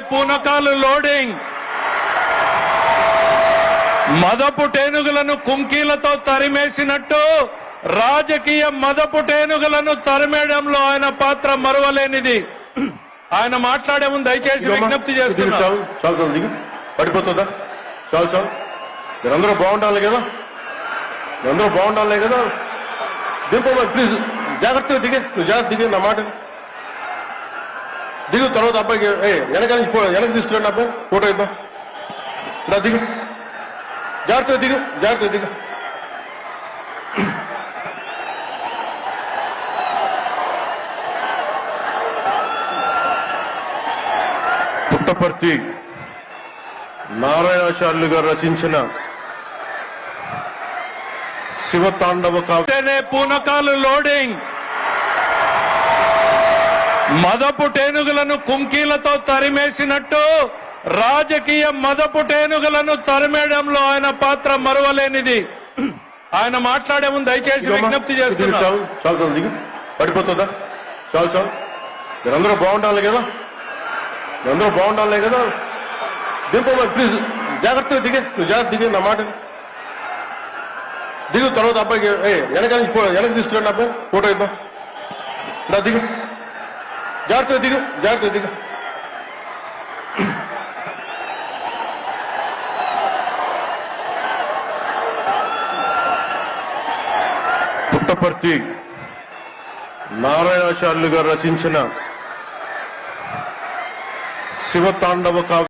పూనకాలు loading మదపు టేనుగులను కుంకీలతో తరిమేసినట్టు రాజకీయ మదపు టేనుగులను తరిమేయడంలో ఆయన పాత్ర మరువలేనిది. ఆయన మాట్లాడే ముందు దయచేసి విజ్ఞప్తి చేస్తున్నాను. చాలు దిగు, పడిపోతుందా? చాలు చాలు, మీరందరూ బాగుండాలి కదా, మీరందరూ బాగుండాలి కదా. దింపమ్మా ప్లీజ్, జాగ్రత్తగా దిగే, నువ్వు జాగ్రత్త దిగే, నా మాట దిగు. తర్వాత అబ్బాయికి వెనక తీసుకురండి, అబ్బాయి ఫోటో ఇద్దాం. ఇలా దిగు, జాగ్రత్తగా దిగు, జాగ్రత్తగా దిగు. పుట్టపర్తి నారాయణాచార్యులు గారు రచించిన శివతాండవ కావ్యనే పూనకాలు లోడింగ్ మదపు టేనుగులను కుంకీలతో తరిమేసినట్టు రాజకీయ మదపు టేనుగులను తరిమేయడంలో ఆయన పాత్ర మరువలేనిది. ఆయన మాట్లాడే ముందు దయచేసి విజ్ఞప్తి చేస్తున్నాను. చాలు దిగు, పడిపోతుందా? చాలు చాలు, మీరందరూ బాగుండాలి కదా, మీరందరూ బాగుండాలి కదా. దింపమ్మా ప్లీజ్, జాగ్రత్తగా దిగే, నువ్వు జాగ్రత్త దిగే, నా మాట దిగు. తర్వాత అబ్బాయికి వెనక తీసుకురండి, అబ్బాయి ఫోటో ఇద్దాం. ఇలా దిగు, జాగ్రత్తగా దిగు, జాగ్రత్తగా దిగు. పుట్టపర్తి నారాయణాచార్యులు గారు రచించిన శివతాండవ కావ్య